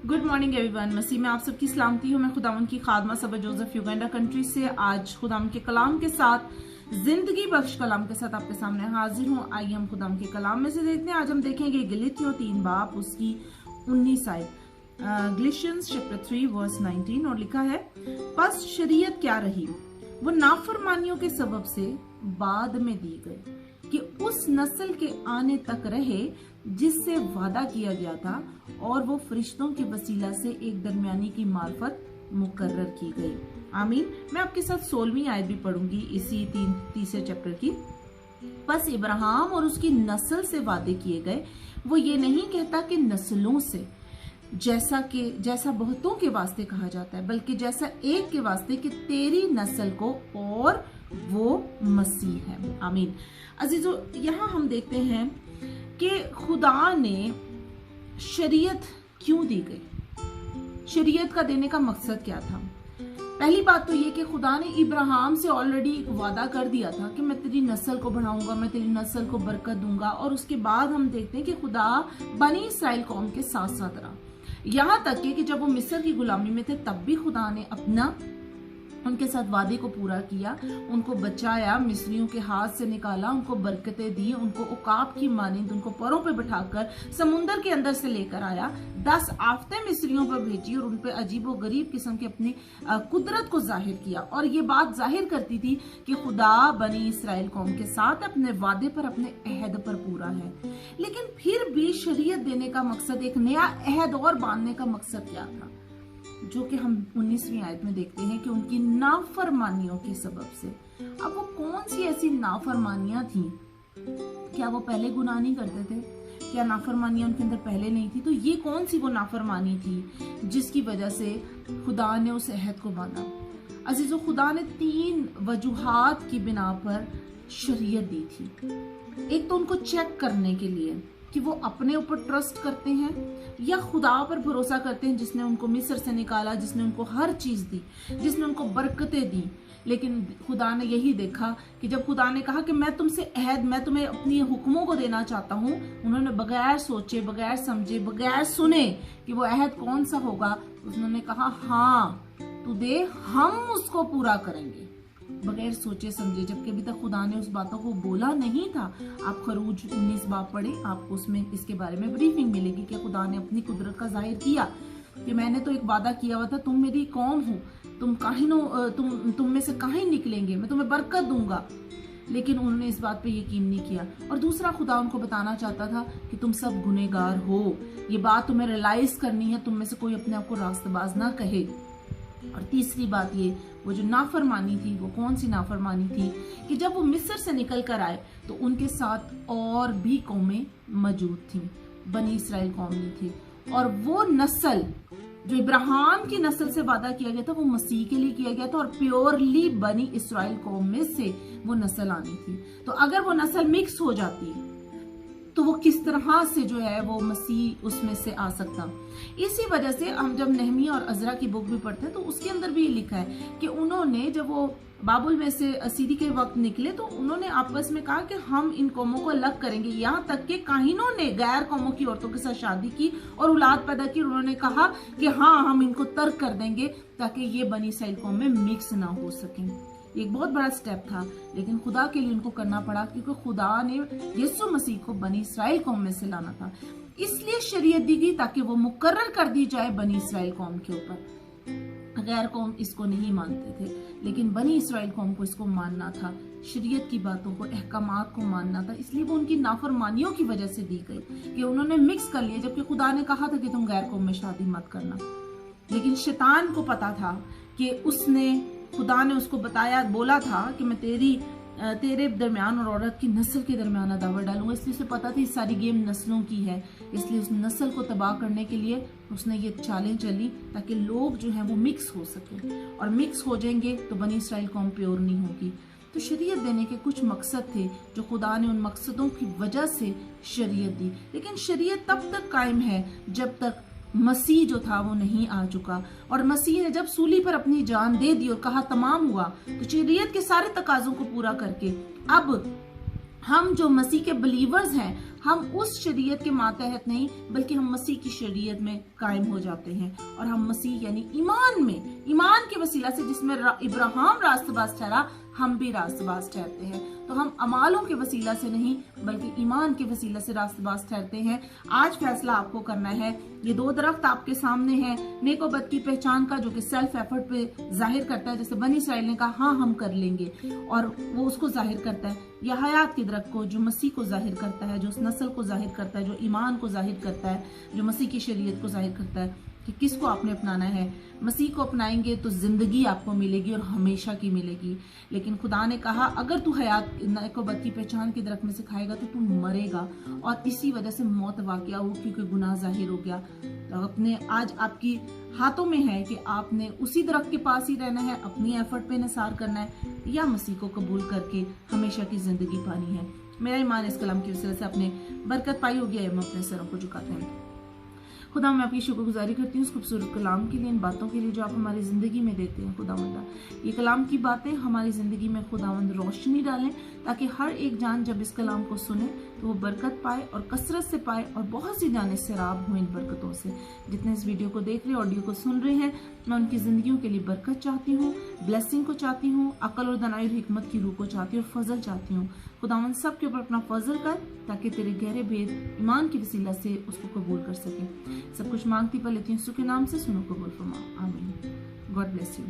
Good morning everyone. मसीह में आप सबकी सलामती हूँ। मैं खुदावन की खादमा सबा जोसेफ युगांडा कंट्री से आज खुदावन के कलाम के साथ, जिंदगी बख्श कलाम के साथ आपके सामने हाजिर हूँ। आइए हम खुदावन के कलाम में से देखते हैं। आज हम देखेंगे गलीतियों 3 बाब उसकी 19 आयत, गलीशियंस चैप्टर 3 वर्स 19, और लिखा है, बस शरीयत क्या रही, वो नाफरमानियों के सबब से बाद में दी गई कि उस नस्ल के आने तक रहे जिससे वादा किया गया था, और वो फरिश्तों के वसीला से एक दरमियानी की मार्फत मुकर्रर की गई। आमीन। मैं आपके साथ 16वीं आयत भी पढ़ूंगी इसी तीसरे चैप्टर की। बस इब्राहिम और उसकी नस्ल से वादे किए गए। वो ये नहीं कहता कि नस्लों से, जैसा बहुतों के वास्ते कहा जाता है, बल्कि जैसा एक के वास्ते कि तेरी नस्ल को, और वो मसीह है। आमीन। अजीजों, यहाँ हम देखते हैं कि खुदा ने शरीयत क्यों दी गई, शरीयत का देने का मकसद क्या था। पहली बात तो ये कि खुदा ने इब्राहिम से ऑलरेडी एक वादा कर दिया था कि मैं तेरी नस्ल को बढ़ाऊंगा, मैं तेरी नस्ल को बरकत दूंगा। और उसके बाद हम देखते हैं कि खुदा बनी इस्राएल कौम के साथ साथ रहा, यहाँ तक कि जब वो मिस्र की गुलामी में थे तब भी खुदा ने उनके साथ वादे को पूरा किया, उनको बचाया, मिस्रियों के हाथ से निकाला, उनको बरकतें दी, उनको उकाब की मानिंद उनको परों पे बिठाकर समुंदर के अंदर से लेकर आया, 10 आफतें मिस्रियों पर भेजी और उन पे अजीब व गरीब किस्म की अपनी कुदरत को जाहिर किया। और ये बात जाहिर करती थी कि खुदा बनी इस्राएल कौम के साथ अपने वादे पर, अपने अहद पर पूरा है। लेकिन फिर भी शरीयत देने का मकसद, एक नया अहद और बांधने का मकसद क्या था, जो कि हम 19वीं आयत में देखते हैं कि उनकी नाफरमानियों के सबब से। अब वो कौन सी ऐसी नाफरमानियां थी? क्या वो पहले गुनाह नहीं करते थे? क्या नाफरमानियां उनके अंदर पहले नहीं थी? तो ये कौन सी वो नाफरमानी थी जिसकी वजह से खुदा ने उस अहद को बांधा? अजीजों, खुदा ने 3 वजूहात की बिना पर शरीयत दी थी। एक तो उनको चेक करने के लिए कि वो अपने ऊपर ट्रस्ट करते हैं या खुदा पर भरोसा करते हैं, जिसने उनको मिस्र से निकाला, जिसने उनको हर चीज दी, जिसने उनको बरकतें दी। लेकिन खुदा ने यही देखा कि जब खुदा ने कहा कि मैं तुमसे अहद, मैं तुम्हें अपनी हुक्मों को देना चाहता हूँ, उन्होंने बगैर सोचे, बगैर समझे, बगैर सुने कि वो अहद कौन सा होगा, उन्होंने कहा हाँ तू दे, हम उसको पूरा करेंगे, बगैर सोचे समझे। जबकि अभी तक खुदा ने उस बातों को बोला नहीं था। आप खरूज 19 बाब पढ़े, आपको उसमें इसके बारे में ब्रीफिंग मिलेगी कि खुदा ने अपनी कुदरत का जाहिर किया कि मैंने तो एक वादा किया हुआ था, तुम मेरी कौम हो, तुम काहिनो, तुम में से काहिन निकलेंगे, मैं तुम्हें बरकत दूंगा। लेकिन उन्होंने इस बात पे यकीन नहीं किया। और दूसरा, खुदा उनको बताना चाहता था कि तुम सब गुनहगार हो, ये बात तुम्हें रियलाइज करनी है, तुम में से कोई अपने आप को रास्तबाज ना कहे। और तीसरी बात ये, वो जो नाफरमानी थी, वो कौन सी नाफरमानी थी कि जब वो मिस्र से निकल कर आए तो उनके साथ और भी कौमें मौजूद थी, बनी इस्राएल कौम नहीं थी। और वो नस्ल जो इब्राहिम की नस्ल से वादा किया गया था, वो मसीह के लिए किया गया था, और प्योरली बनी इस्राएल कौम में से वो नस्ल आनी थी। तो अगर वो नस्ल मिक्स हो जाती तो वो किस तरह से जो है वो मसीह उसमें से आ सकता। इसी वजह से हम जब नहमिया और अजरा की बुक भी पढ़ते हैं तो उसके अंदर भी लिखा है कि उन्होंने, जब वो बाबुल में से असीरी के वक्त निकले, तो उन्होंने आपस में कहा कि हम इन कौमों को अलग करेंगे। यहाँ तक कि काहिनों ने गैर कौमों की औरतों के साथ शादी की और औलाद पैदा की। उन्होंने कहा कि हाँ, हम इनको तर्क कर देंगे ताकि ये बनी इस्राएल कौम में मिक्स ना हो सके। एक बहुत बड़ा स्टेप था, लेकिन खुदा के लिए उनको करना पड़ा, क्योंकि खुदा ने यीशु मसीह को बनी इस्राएल कौम में से लाना था। इसलिए शरीयत दी गई ताकि वो मुकर्रर कर दी जाए बनी इस्राएल कौम के ऊपर। गैर कौम इसको नहीं मानते थे, लेकिन बनी इस्राएल कौम को इसको मानना था, शरीयत की बातों को, अहकामात को मानना था। इसलिए वो उनकी नाफरमानियों की वजह से दी गई कि उन्होंने मिक्स कर लिया, जबकि खुदा ने कहा था कि तुम गैर कौम में शादी मत करना। लेकिन शैतान को पता था कि खुदा ने उसको बताया, बोला था कि मैं तेरे दरमियान और औरत की नस्ल के दरमियान अदावत डालूंगा। इसलिए उसे पता थी सारी गेम नस्लों की है, इसलिए उस नस्ल को तबाह करने के लिए उसने ये चालें चली ताकि लोग जो हैं वो मिक्स हो सके, और मिक्स हो जाएंगे तो बनी इस्राएल कौम प्योर नहीं होगी। तो शरीयत देने के कुछ मकसद थे, जो खुदा ने उन मकसदों की वजह से शरीयत दी। लेकिन शरीयत तब तक कायम है जब तक मसीह जो था वो नहीं आ चुका। और मसीह ने जब सूली पर अपनी जान दे दी और कहा तमाम हुआ, तो शरीयत के सारे तकाजों को पूरा करके अब हम जो मसीह के बिलीवर्स हैं, हम उस शरीयत के मातहत नहीं बल्कि हम मसीह की शरीयत में कायम हो जाते हैं और हम मसीह यानी ईमान के वसीला से जिसमें इब्राहिम रास्तबाज ठहरा, हम भी रास्तबाज ठहरते हैं। तो हम अमालों के वसीला से नहीं बल्कि ईमान के वसीला से रास्तबाज ठहरते हैं। आज फैसला आपको करना है। ये 2 दरख्त आपके सामने हैं, नेक और बद की पहचान का, जो कि सेल्फ एफर्ट पे जाहिर करता है, जैसे बनी इसराइल ने कहा हाँ हम कर लेंगे, और वो उसको जाहिर करता है। या हयात के दरख्त को, जो मसीह को जाहिर करता है, जो उस नस्ल को जाहिर करता है, जो ईमान को जाहिर करता है, जो मसीह की शरीयत को जाहिर करता है कि किसको आपने अपनाना है। मसीह को अपनाएंगे तो जिंदगी आपको मिलेगी और हमेशा की मिलेगी। लेकिन खुदा ने कहा अगर तू हयात नेक और बद की पहचान के दरख्त में से खाएगा तो तू मरेगा, और इसी वजह से मौत वाक़या हो, क्योंकि गुनाह जाहिर हो गया। तो अपने आज आपकी हाथों में है कि आपने उसी दरख्त के पास ही रहना है, अपनी एफर्ट पे निसार करना है, या मसीह को कबूल करके हमेशा की जिंदगी पानी है। मेरा ईमान इस कलाम की वजह से आपने बरकत पाई होगी। हम अपने सरों को झुकाते हैं। खुदा मैं आपकी शुक्रगुजारी करती हूँ इस खूबसूरत कलाम के लिए, इन बातों के लिए जो आप हमारी ज़िंदगी में देते हैं। खुदावंदा ये कलाम की बातें हमारी ज़िंदगी में खुदावंद रोशनी डालें, ताकि हर एक जान जब इस कलाम को सुने तो वो बरकत पाए और कसरत से पाए, और बहुत सी जानें सैराब हुए इन बरकतों से। जितने इस वीडियो को देख रहे, ऑडियो को सुन रहे हैं, मैं उनकी ज़िंदगियों के लिए बरकत चाहती हूँ, ब्लेसिंग को चाहती हूँ, अकल और दानाई और हिकमत की रूह को चाहती हूँ, और फजल चाहती हूँ। खुदावंद सब के ऊपर अपना फजल कर, ताकि तेरे गहरे भेद ईमान की वसीला से उसको कबूल कर सके। सब कुछ मांगती पर लेती हूँ, यीशु के नाम से, सुनो कबूल फरमा, आमीन। God bless you.